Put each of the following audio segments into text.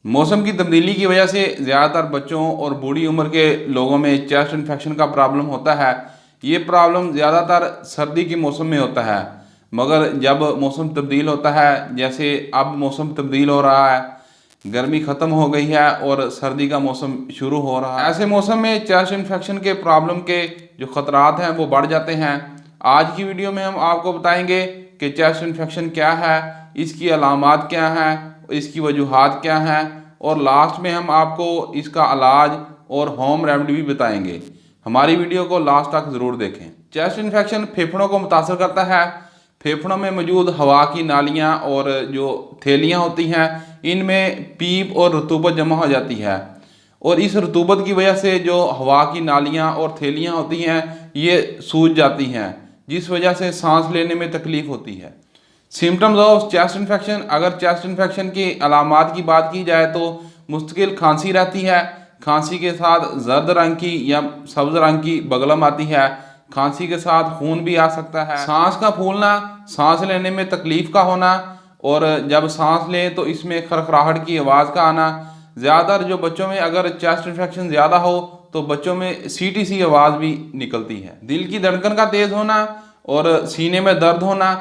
मौसम की तब्दीली की वजह से ज़्यादातर बच्चों और बूढ़ी उम्र के लोगों में चेस्ट इन्फेक्शन का प्रॉब्लम होता है। ये प्रॉब्लम ज़्यादातर सर्दी के मौसम में होता है, मगर जब मौसम तब्दील होता है, जैसे अब मौसम तब्दील हो रहा है, गर्मी ख़त्म हो गई है और सर्दी का मौसम शुरू हो रहा है, ऐसे मौसम में चेस्ट इन्फेक्शन के प्रॉब्लम के जो ख़तरात हैं वो बढ़ जाते हैं। आज की वीडियो में हम आपको बताएंगे कि चेस्ट इन्फेक्शन क्या है, इसकी अलामात क्या हैं, इसकी वजूहात क्या हैं, और लास्ट में हम आपको इसका इलाज और होम रेमेडी भी बताएंगे। हमारी वीडियो को लास्ट तक ज़रूर देखें। चेस्ट इन्फेक्शन फेफड़ों को मुतासर करता है। फेफड़ों में मौजूद हवा की नालियाँ और जो थैलियाँ होती हैं, इनमें पीप और रतूबत जमा हो जाती है, और इस रतूबत की वजह से जो हवा की नालियाँ और थैलियाँ होती हैं ये सूज जाती हैं, जिस वजह से सांस लेने में तकलीफ़ होती है। सिम्टम्स ऑफ चेस्ट इन्फेक्शन, अगर चेस्ट इन्फेक्शन की अलामात की बात की जाए तो मुस्तकिल खांसी रहती है। खांसी के साथ जर्द रंग की या सब्ज रंग की बगलम आती है। खांसी के साथ खून भी आ सकता है। सांस का फूलना, सांस लेने में तकलीफ का होना, और जब सांस लें तो इसमें खरखराहट की आवाज़ का आना। ज़्यादातर जो बच्चों में अगर चेस्ट इन्फेक्शन ज़्यादा हो तो बच्चों में सीटी आवाज़ भी निकलती है। दिल की धड़कन का तेज़ होना और सीने में दर्द होना।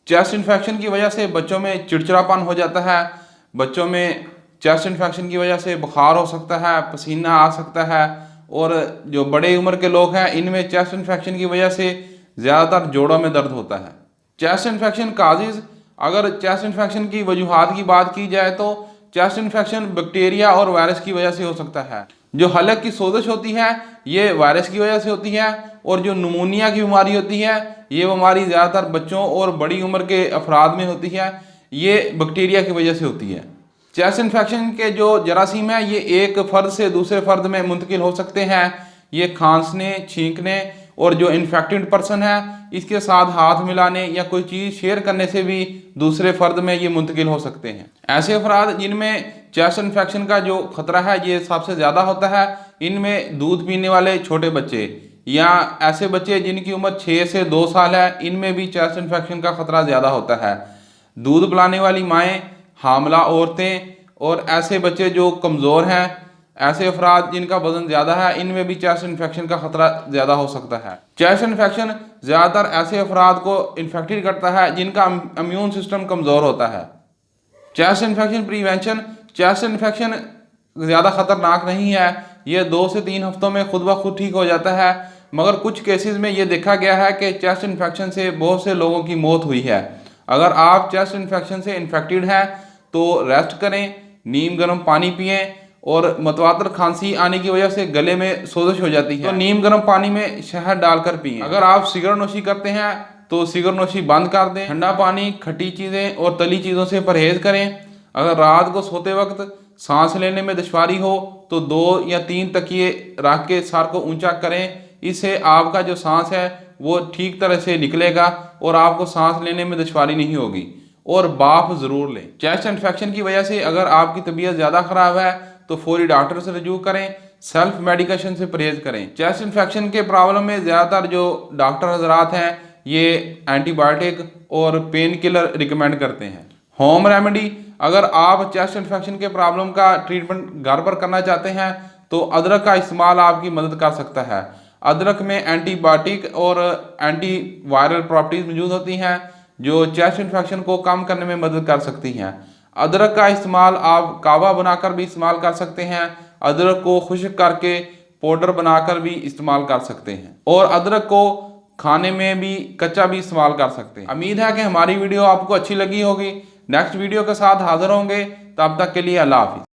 चेस्ट इन्फेक्शन की वजह से बच्चों में चिड़चिड़ापन हो जाता है। बच्चों में चेस्ट इन्फेक्शन की वजह से बुखार हो सकता है, पसीना आ सकता है, और जो बड़े उम्र के लोग हैं इनमें चेस्ट इन्फेक्शन की वजह से ज़्यादातर जोड़ों में दर्द होता है। चेस्ट इन्फेक्शन काजेज़, अगर चेस्ट इन्फेक्शन की वजूहात की बात की जाए तो चेस्ट इन्फेक्शन बैक्टीरिया और वायरस की वजह से हो सकता है। जो हलक की सोजिश होती है ये वायरस की वजह से होती है, और जो नमूनिया की बीमारी होती है ये बीमारी ज़्यादातर बच्चों और बड़ी उम्र के अफराद में होती है, ये बैक्टीरिया की वजह से होती है। चेस्ट इन्फेक्शन के जो जरासीम है ये एक फ़र्द से दूसरे फ़र्द में मुंतकिल हो सकते हैं। ये खांसने, छींकने और जो इन्फेक्टेड पर्सन है इसके साथ हाथ मिलाने या कोई चीज़ शेयर करने से भी दूसरे फ़र्द में ये मुंतकिल हो सकते हैं। ऐसे अफराद जिनमें चेस्ट इन्फेक्शन का जो ख़तरा है ये सबसे ज़्यादा होता है, इनमें दूध पीने वाले छोटे बच्चे या ऐसे बच्चे जिनकी उम्र 6 से 2 साल है, इनमें भी चेस्ट इन्फेक्शन का ख़तरा ज़्यादा होता है। दूध पिलाने वाली माएँ, हामला औरतें और ऐसे बच्चे जो कमज़ोर हैं, ऐसे अफराद जिनका वज़न ज़्यादा है, इनमें भी चेस्ट इन्फेक्शन का ख़तरा ज़्यादा हो सकता है। चेस्ट इन्फेक्शन ज़्यादातर ऐसे अफराद को इन्फेक्टेड करता है जिनका इम्यून सिस्टम कमज़ोर होता है। Chest infection prevention, chest infection ज़्यादा ख़तरनाक नहीं है, ये 2 से 3 हफ्तों में खुद ब खुद ठीक हो जाता है, मगर कुछ केसेस में ये देखा गया है कि चेस्ट इन्फेक्शन से बहुत से लोगों की मौत हुई है। अगर आप चेस्ट इन्फेक्शन से इन्फेक्टेड हैं तो रेस्ट करें, नीम गर्म पानी पिएं, और मतवातर खांसी आने की वजह से गले में सोजिश हो जाती है तो नीम गर्म पानी में शहद डालकर पिएं। अगर आप सिगरेट नोशी करते हैं तो सिगरेट नोशी बंद कर दें। ठंडा पानी, खट्टी चीज़ें और तली चीज़ों से परहेज़ करें। अगर रात को सोते वक्त सांस लेने में दुश्वारी हो तो 2 या 3 तकिए रख के सर को ऊंचा करें। इससे आपका जो सांस है वो ठीक तरह से निकलेगा और आपको सांस लेने में दुश्वारी नहीं होगी। और भाप ज़रूर लें। चेस्ट इन्फेक्शन की वजह से अगर आपकी तबीयत ज़्यादा ख़राब है तो फौरी डॉक्टर से रजू करें। सेल्फ मेडिकेशन से परहेज़ करें। चेस्ट इन्फेक्शन के प्रॉब्लम में ज़्यादातर जो डॉक्टर हजरात हैं ये एंटीबायोटिक और पेन किलर रिकमेंड करते हैं। होम रेमेडी, अगर आप चेस्ट इन्फेक्शन के प्रॉब्लम का ट्रीटमेंट घर पर करना चाहते हैं तो अदरक का इस्तेमाल आपकी मदद कर सकता है। अदरक में एंटीबायोटिक और एंटी वायरल प्रॉपर्टीज़ मौजूद होती हैं जो चेस्ट इन्फेक्शन को कम करने में मदद कर सकती हैं। अदरक का इस्तेमाल आप कावा बनाकर भी इस्तेमाल कर सकते हैं। अदरक को खुश्क करके पाउडर बनाकर भी इस्तेमाल कर सकते हैं, और अदरक को खाने में भी कच्चा भी इस्तेमाल कर सकते हैं। उम्मीद है कि हमारी वीडियो आपको अच्छी लगी होगी। नेक्स्ट वीडियो के साथ हाजिर होंगे, तब तक के लिए अल्लाह हाफिज़।